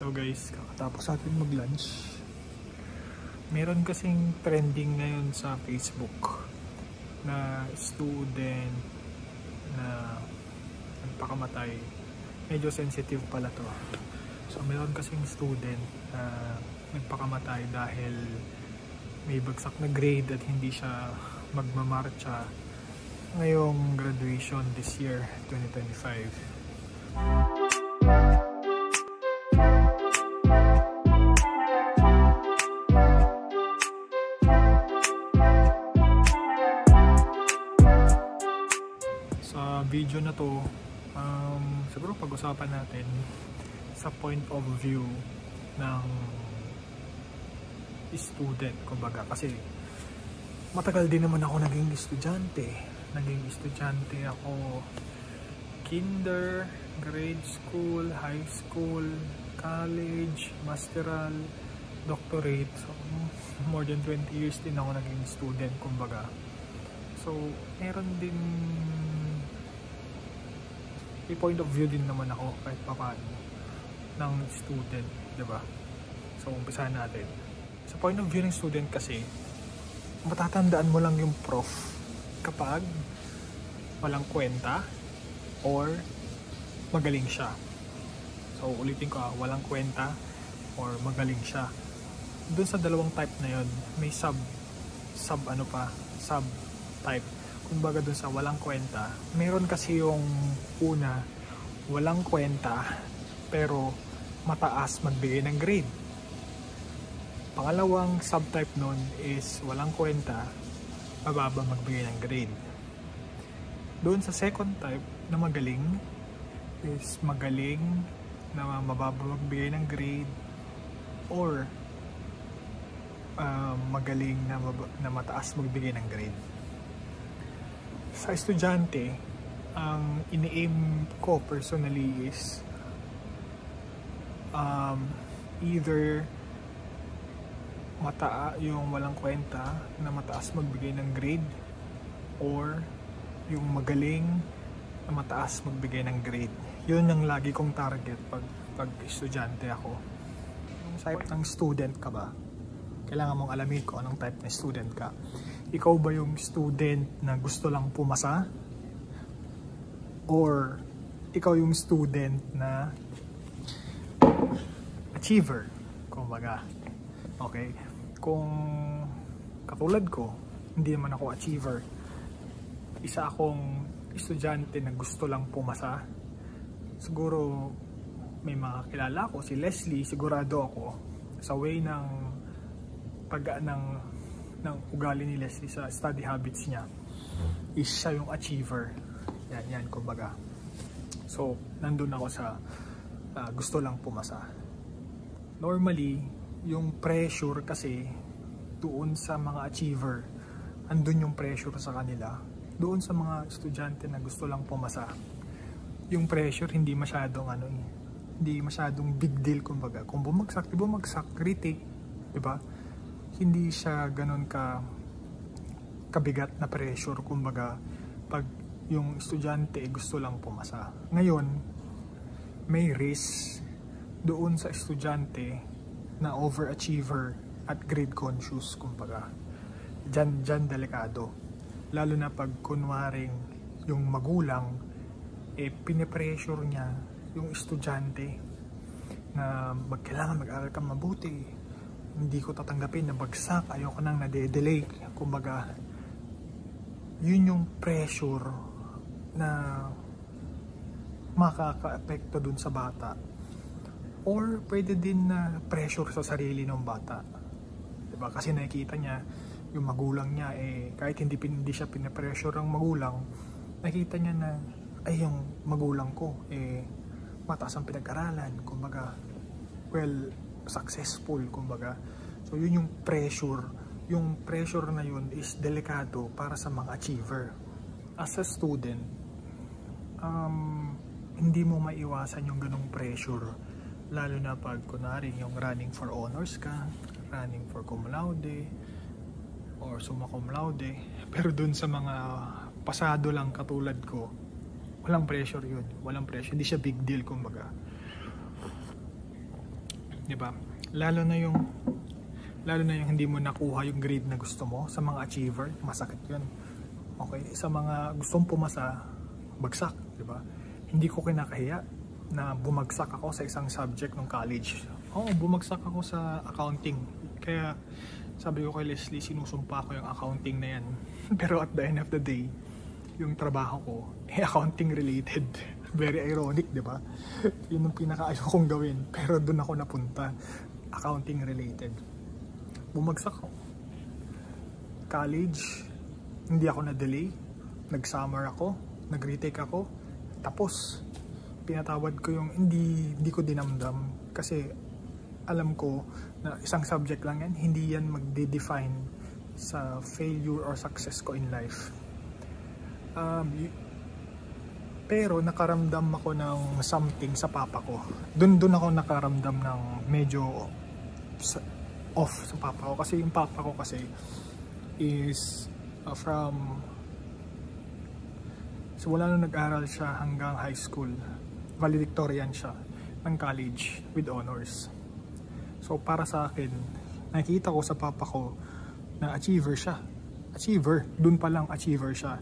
So guys, kakatapos natin mag-lunch. Meron kasing trending ngayon sa Facebook na student na nagpakamatay. Medyo sensitive pala to. So meron kasing student na nagpakamatay dahil may bagsak na grade at hindi siya magmamarcha ngayong graduation this year, 2025. Sa video na to, siguro pag-usapan natin sa point of view ng student, kumbaga, kasi matagal din naman ako naging estudyante. Ako kinder, grade school, high school, college, masteral, doctorate. So more than 20 years din ako naging student, kumbaga. So meron din, may point of view din naman ako kahit papaano ng student, diba? So umpisahan natin. Sa point of view ng student kasi, matatandaan mo lang yung prof kapag walang kwenta or magaling siya. So ulitin ko, walang kwenta or magaling siya. Doon sa dalawang type na yun, may sub type. Kumbaga doon sa walang kwenta, meron kasi yung una, walang kwenta pero mataas magbigay ng grade. Pangalawang subtype nun is walang kwenta, mababa magbigay ng grade. Doon sa second type na magaling is magaling na mababa magbigay ng grade or magaling na mataas magbigay ng grade. Sa estudyante, ang ini-aim ko personally is either yung walang kwenta na mataas magbigay ng grade or yung magaling na mataas magbigay ng grade. Yun ang lagi kong target pag estudyante ako. Yung type ng student ka ba? Kailangan mong alamin kung anong type ng student ka. Ikaw ba yung student na gusto lang pumasa? Or ikaw yung student na achiever? Kumbaga. Okay? Kung katulad ko, hindi naman ako achiever. Isa akong estudyante na gusto lang pumasa. Siguro may mga kilala ko, si Leslie, sigurado ako sa way ng ugali ni Leslie sa study habits niya is siya yung achiever. Yan, kumbaga. So, nandun ako sa gusto lang pumasa. Normally, yung pressure kasi doon sa mga achiever, andun yung pressure sa kanila. Doon sa mga estudyante na gusto lang pumasa, yung pressure hindi masyadong hindi masyadong big deal, kumbaga. Kung bumagsak, retake, diba? Hindi siya ganun kabigat na pressure, kumbaga, pag yung estudyante gusto lang pumasa. Ngayon, may risk doon sa estudyante na overachiever at grade conscious, kumbaga. Diyan delikado. Lalo na pag kunwaring yung magulang pinipressure niya yung estudyante na kailangan mag-aral ka mabuti, hindi ko tatanggapin na bagsak, ayoko nang nade-delay. Kumbaga, yun yung pressure na makaka-apekto dun sa bata. Or pwede din na pressure sa sarili ng bata. Diba? Kasi nakikita niya yung magulang niya, kahit hindi siya pinapressure ng magulang, nakita niya na yung magulang ko mataas ang pinag-aralan, kumbaga, well, successful, kumbaga. So yun yung pressure. Yung pressure na yun is delikado para sa mga achiever. As a student, hindi mo maiwasan yung ganong pressure, lalo na pag kunwari yung running for honors ka, running for cum laude or summa cum laude. Pero dun sa mga pasado lang katulad ko, walang pressure yun. Walang pressure. Hindi siya big deal, kumbaga. 'di ba? Lalo na yung hindi mo nakuha yung grade na gusto mo. Sa mga achiever, masakit 'yun. Okay, sa mga gustong pumasa, bagsak, 'di ba? Hindi ko kinakahiya na bumagsak ako sa isang subject ng college. Bumagsak ako sa accounting. Kaya sabi ko kay Leslie, sinusumpa ko yung accounting na yan. Pero at the end of the day, yung trabaho ko, accounting related. Very ironic, di ba? Yun yung pinaka-ayaw kong gawin. Pero doon ako napunta. Accounting related. Bumagsak ako. College, hindi ako na-delay. Nag-summer ako. Nag-retake ako. Tapos, pinatawad ko yung hindi ko dinamdam. Kasi alam ko na isang subject lang yan, hindi yan magde-define sa failure or success ko in life. Pero nakaramdam ako ng something sa papa ko. Doon ako nakaramdam ng medyo off sa papa ko. Kasi yung papa ko kasi is wala nung nag-aral siya hanggang high school. Valedictorian siya ng college with honors. So para sa akin, nakita ko sa papa ko na achiever siya. Achiever, dun pa lang achiever siya.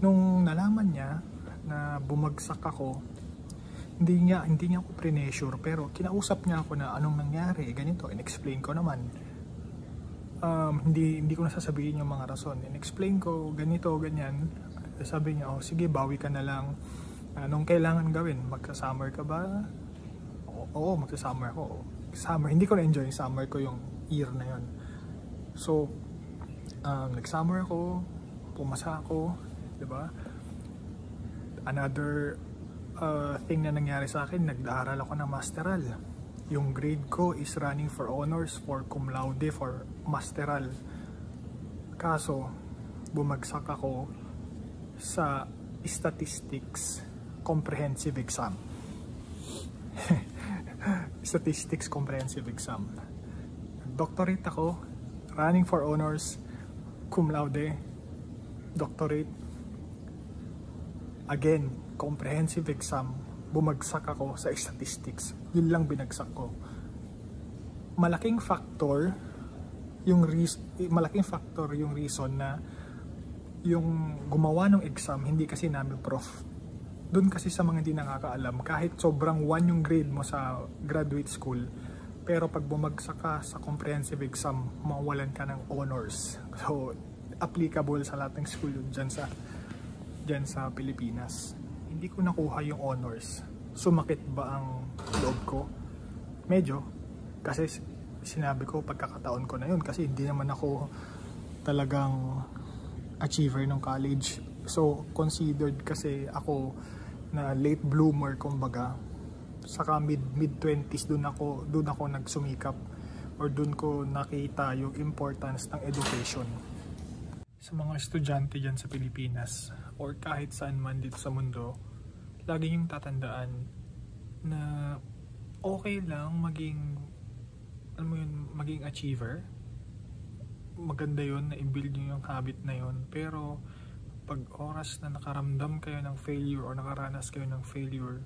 Nung nalaman niya na bumagsak ako, hindi niya ako pre-measure, pero kinausap niya ako na anong nangyari, ganito, in-explain ko naman. Hindi ko nasasabihin yung mga rason. In-explain ko, ganito, ganyan. Sabi niya, sige, bawi ka na lang. Anong kailangan gawin? Magsa-summer ka ba? Oo, magsa-summer ako. Summer, hindi ko na-enjoy yung summer ko, yung year na yon. So, nag-summer ako, pumasa ako, di ba? Another thing na nangyari sa akin, nag-aaral ako ng masteral. Yung grade ko is running for honors, for cum laude, for masteral. Kaso, bumagsak ako sa statistics comprehensive exam. Statistics comprehensive exam. Doctorate ako, running for honors, cum laude, doctorate. Again, comprehensive exam, bumagsak ako sa statistics. Yun lang binagsak ko. Malaking factor yung reason na yung gumawa ng exam, hindi kasi namin prof. Doon kasi sa mga hindi nakakaalam, kahit sobrang 1 yung grade mo sa graduate school, pero pag bumagsak ka sa comprehensive exam, mawalan ka ng honors. So, applicable sa lahat ng school yun dyan sa Pilipinas. Hindi ko nakuha yung honors. Sumakit ba ang loob ko? Medyo. Kasi sinabi ko, pagkakataon ko na yun. Kasi hindi naman ako talagang achiever ng college. So, considered kasi ako na late bloomer, kumbaga. Saka mid-20s, doon ako nagsumikap. Or doon ko nakita yung importance ng education. Sa mga estudyante dyan sa Pilipinas, or kahit saan man dito sa mundo, lagi yung tatandaan na okay lang maging achiever. Maganda yun na i-build nyo yung habit na yun, pero pag oras na nakaramdam kayo ng failure or nakaranas kayo ng failure,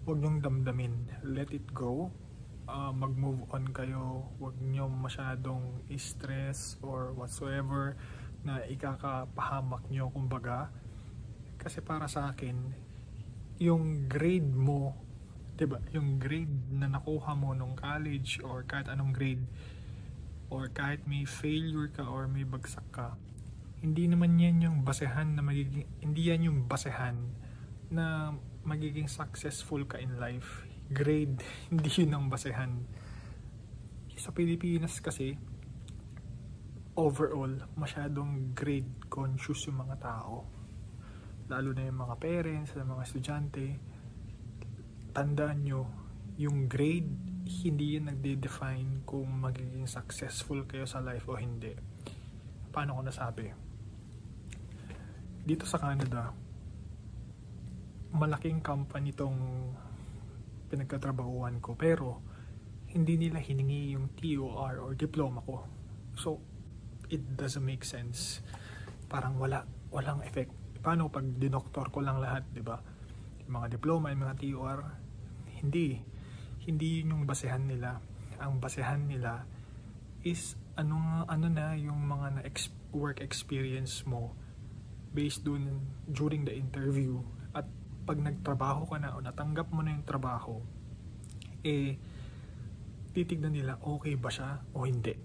huwag nyong damdamin. Let it go. Mag-move on kayo. Huwag nyo masyadong stress or whatsoever na ikakapahamak nyo, kumbaga. Kasi para sa akin, yung grade mo, diba? Yung grade na nakuha mo nung college or kahit anong grade, or kahit may failure ka or may bagsak ka, hindi naman yan yung basehan na magiging successful ka in life. Grade, hindi yun ang basehan. Sa Pilipinas kasi, overall, masyadong grade conscious yung mga tao. Lalo na yung mga parents, mga estudyante. Tandaan nyo, yung grade, hindi yan nagde-define kung magiging successful kayo sa life o hindi. Paano ko nasabi? Dito sa Canada, malaking company tong pinagkatrabahuan ko, pero hindi nila hiningi yung TOR or diploma ko. So, it doesn't make sense. Parang walang effect. Paano pag dinoktor ko lang lahat, di ba? Yung mga diploma, yung mga TOR, hindi yun yung basehan nila. ang basehan nila is ano na yung mga work experience mo based dun during the interview. At pag nagtrabaho ka na o natanggap mo na yung trabaho, titignan nila okay ba siya o hindi,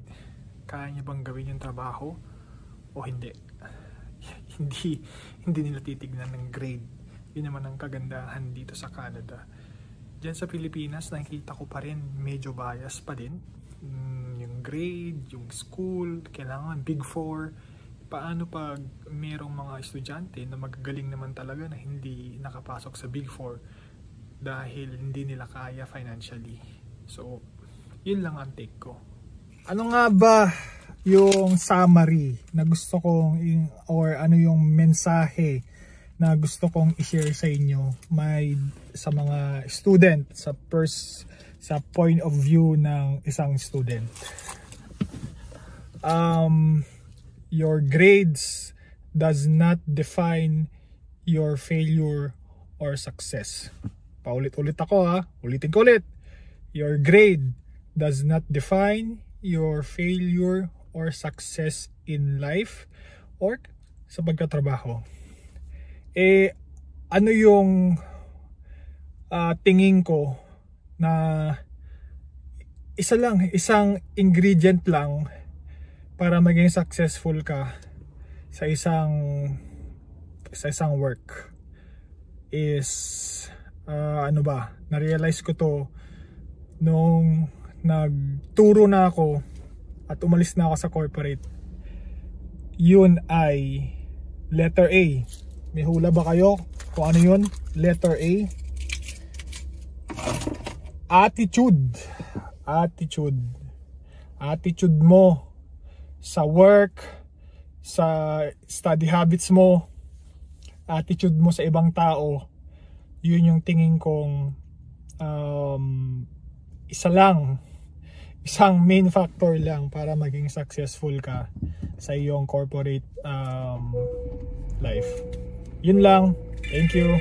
kaya niya bang gawin yung trabaho o hindi. hindi nila titignan ng grade. Yun naman ang kagandahan dito sa Canada. Diyan sa Pilipinas nakikita ko pa rin medyo bias pa din, yung grade, yung school, kailangan Big 4. Paano pag merong mga estudyante na magagaling naman talaga na hindi nakapasok sa Big 4 dahil hindi nila kaya financially? So yun lang ang take ko. Ano nga ba yung summary na gusto kong or ano yung mensahe na gusto kong i-share sa inyo, sa mga student, sa point of view ng isang student? Your grades does not define your failure or success. Paulit-ulit ako ha, ulitin ko ulit. Your grade does not define your failure or success in life or sa pagkatrabaho. Ano yung tingin ko na isang ingredient lang para maging successful ka sa isang work is na-realize ko to nung nagturo na ako at umalis na ako sa corporate. Yun ay letter A. May hula ba kayo kung ano yun? Letter A. Attitude mo sa work, sa study habits mo, attitude mo sa ibang tao. Yun yung tingin kong isang main factor lang para maging successful ka sa iyong corporate life. Yun lang. Thank you.